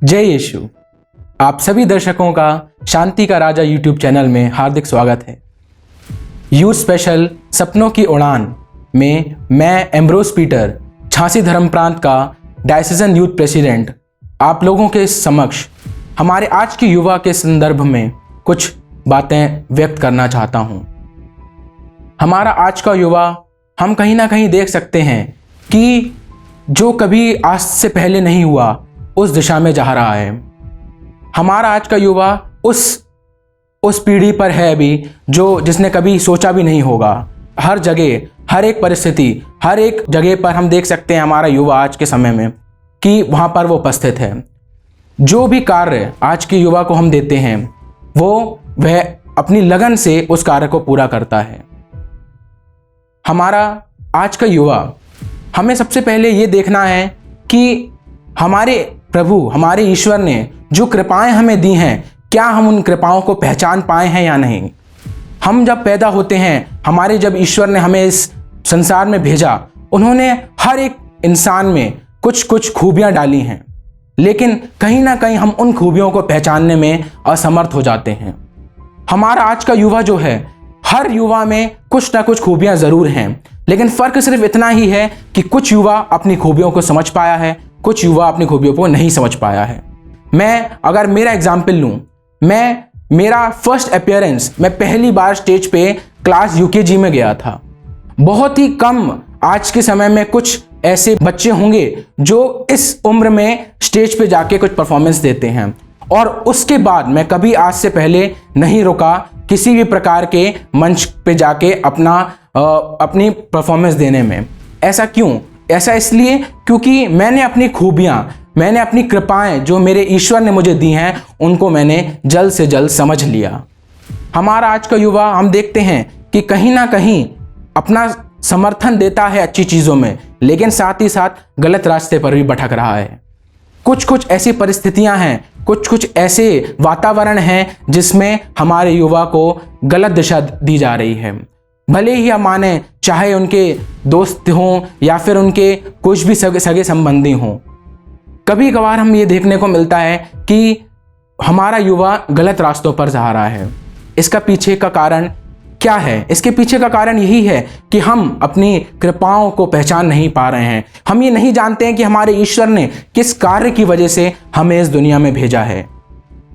जय यीशु। आप सभी दर्शकों का शांति का राजा यूट्यूब चैनल में हार्दिक स्वागत है। यूथ स्पेशल सपनों की उड़ान में मैं एम्ब्रोस पीटर, झांसी धर्म प्रांत का डायसीजन यूथ प्रेसिडेंट, आप लोगों के समक्ष हमारे आज की युवा के संदर्भ में कुछ बातें व्यक्त करना चाहता हूं। हमारा आज का युवा हम कहीं ना कहीं देख सकते हैं कि जो कभी आज से पहले नहीं हुआ उस दिशा में जा रहा है। हमारा आज का युवा उस पीढ़ी पर है अभी जिसने कभी सोचा भी नहीं होगा। हर जगह, हर एक परिस्थिति, हर एक जगह पर हम देख सकते हैं हमारा युवा आज के समय में कि वहाँ पर वो उपस्थित है। जो भी कार्य आज के युवा को हम देते हैं वह अपनी लगन से उस कार्य को पूरा करता है। हमारा आज का युवा, हमें सबसे पहले ये देखना है कि हमारे प्रभु, हमारे ईश्वर ने जो कृपाएं हमें दी हैं, क्या हम उन कृपाओं को पहचान पाए हैं या नहीं। हम जब पैदा होते हैं, जब ईश्वर ने हमें इस संसार में भेजा, उन्होंने हर एक इंसान में कुछ कुछ खूबियां डाली हैं, लेकिन कहीं ना कहीं हम उन खूबियों को पहचानने में असमर्थ हो जाते हैं। हमारा आज का युवा जो है, हर युवा में कुछ ना कुछ खूबियां जरूर हैं, लेकिन फर्क सिर्फ इतना ही है कि कुछ युवा अपनी खूबियों को समझ पाया है, कुछ युवा अपनी खूबियों को नहीं समझ पाया है। मैं अगर मेरा एग्जाम्पल लूँ, मेरा फर्स्ट अपीयरेंस, मैं पहली बार स्टेज पे क्लास यूकेजी में गया था। बहुत ही कम आज के समय में कुछ ऐसे बच्चे होंगे जो इस उम्र में स्टेज पे जाके कुछ परफॉर्मेंस देते हैं, और उसके बाद मैं कभी आज से पहले नहीं रुका किसी भी प्रकार के मंच पे जाके अपनी परफॉर्मेंस देने में। ऐसा क्यों? ऐसा इसलिए क्योंकि मैंने अपनी खूबियां, मैंने अपनी कृपाएं जो मेरे ईश्वर ने मुझे दी हैं, उनको मैंने जल्द से जल्द समझ लिया। हमारा आज का युवा, हम देखते हैं कि कहीं ना कहीं अपना समर्थन देता है अच्छी चीज़ों में, लेकिन साथ ही साथ गलत रास्ते पर भी भटक रहा है। कुछ ऐसी परिस्थितियां हैं, कुछ ऐसे वातावरण हैं जिसमें हमारे युवा को गलत दिशा दी जा रही है। भले ही हम माने, चाहे उनके दोस्त हों या फिर उनके कुछ भी सगे संबंधी हों, कभी कभार हम ये देखने को मिलता है कि हमारा युवा गलत रास्तों पर जा रहा है। इसका पीछे का कारण क्या है? इसके पीछे का कारण यही है कि हम अपनी कृपाओं को पहचान नहीं पा रहे हैं। हम ये नहीं जानते हैं कि हमारे ईश्वर ने किस कार्य की वजह से हमें इस दुनिया में भेजा है।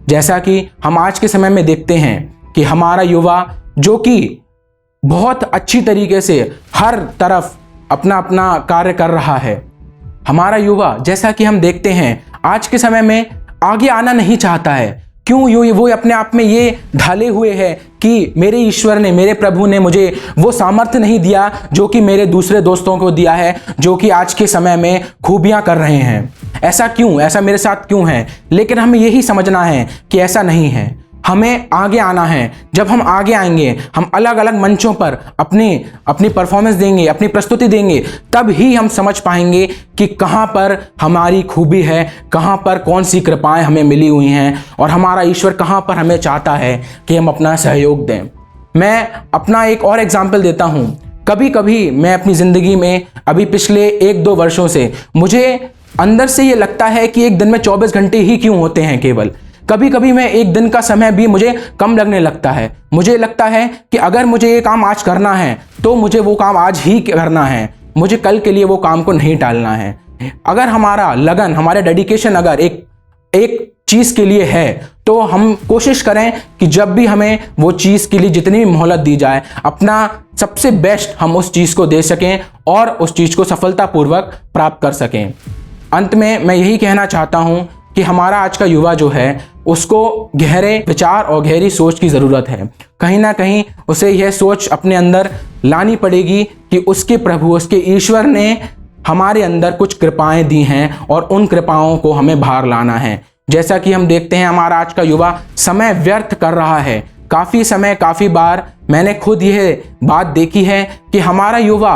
जैसा कि हम आज के समय में देखते हैं कि हमारा युवा, जो कि बहुत अच्छी तरीके से हर तरफ अपना कार्य कर रहा है, हमारा युवा, जैसा कि हम देखते हैं आज के समय में आगे आना नहीं चाहता है। क्यों? वो अपने आप में ये ढाले हुए है कि मेरे ईश्वर ने, मेरे प्रभु ने मुझे वो सामर्थ्य नहीं दिया जो कि मेरे दूसरे दोस्तों को दिया है, जो कि आज के समय में खूबियां कर रहे हैं। ऐसा क्यों? ऐसा मेरे साथ क्यों है? लेकिन हमें यही समझना है कि ऐसा नहीं है। हमें आगे आना है। जब हम आगे आएंगे, हम अलग अलग मंचों पर अपनी परफॉर्मेंस देंगे, अपनी प्रस्तुति देंगे, तब ही हम समझ पाएंगे कि कहाँ पर हमारी खूबी है, कहाँ पर कौन सी कृपाएं हमें मिली हुई हैं, और हमारा ईश्वर कहाँ पर हमें चाहता है कि हम अपना सहयोग दें। मैं अपना एक और एग्जाम्पल देता हूँ। कभी कभी मैं अपनी ज़िंदगी में, अभी पिछले 1-2 वर्षों से, मुझे अंदर से ये लगता है कि एक दिन में 24 घंटे ही क्यों होते हैं केवल। कभी कभी मैं एक दिन का समय भी मुझे कम लगने लगता है। मुझे लगता है कि अगर मुझे ये काम आज करना है तो मुझे वो काम आज ही करना है, मुझे कल के लिए वो काम को नहीं टालना है। अगर हमारा लगन, हमारे डेडिकेशन अगर एक चीज़ के लिए है, तो हम कोशिश करें कि जब भी हमें वो चीज़ के लिए जितनी भी मोहलत दी जाए, अपना सबसे बेस्ट हम उस चीज़ को दे सकें और उस चीज़ को सफलतापूर्वक प्राप्त कर सकें। अंत में मैं यही कहना चाहता हूँ कि हमारा आज का युवा जो है, उसको गहरे विचार और गहरी सोच की ज़रूरत है। कहीं ना कहीं उसे यह सोच अपने अंदर लानी पड़ेगी कि उसके प्रभु, उसके ईश्वर ने हमारे अंदर कुछ कृपाएं दी हैं और उन कृपाओं को हमें बाहर लाना है। जैसा कि हम देखते हैं हमारा आज का युवा समय व्यर्थ कर रहा है। काफ़ी बार मैंने खुद यह बात देखी है कि हमारा युवा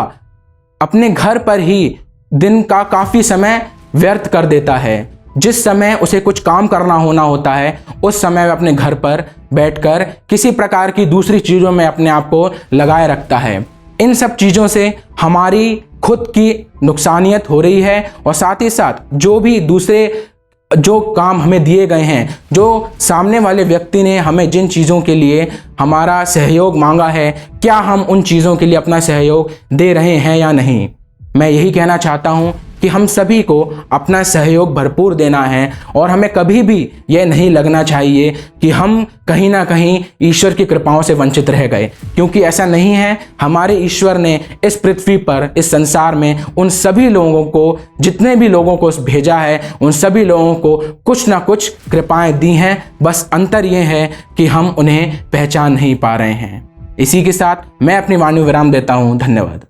अपने घर पर ही दिन का काफ़ी समय व्यर्थ कर देता है। जिस समय उसे कुछ काम करना होता है, उस समय वह अपने घर पर बैठकर किसी प्रकार की दूसरी चीज़ों में अपने आप को लगाए रखता है। इन सब चीज़ों से हमारी खुद की नुकसानियत हो रही है, और साथ ही साथ जो भी दूसरे जो काम हमें दिए गए हैं, जो सामने वाले व्यक्ति ने हमें जिन चीज़ों के लिए हमारा सहयोग मांगा है, क्या हम उन चीज़ों के लिए अपना सहयोग दे रहे हैं या नहीं। मैं यही कहना चाहता हूं कि हम सभी को अपना सहयोग भरपूर देना है और हमें कभी भी यह नहीं लगना चाहिए कि हम कहीं ना कहीं ईश्वर की कृपाओं से वंचित रह गए, क्योंकि ऐसा नहीं है। हमारे ईश्वर ने इस पृथ्वी पर, इस संसार में उन सभी लोगों को, जितने भी लोगों को भेजा है, उन सभी लोगों को कुछ ना कुछ कृपाएं दी हैं। बस अंतर यह है कि हम उन्हें पहचान नहीं पा रहे हैं। इसी के साथ मैं अपनी वाणी विराम देता हूँ। धन्यवाद।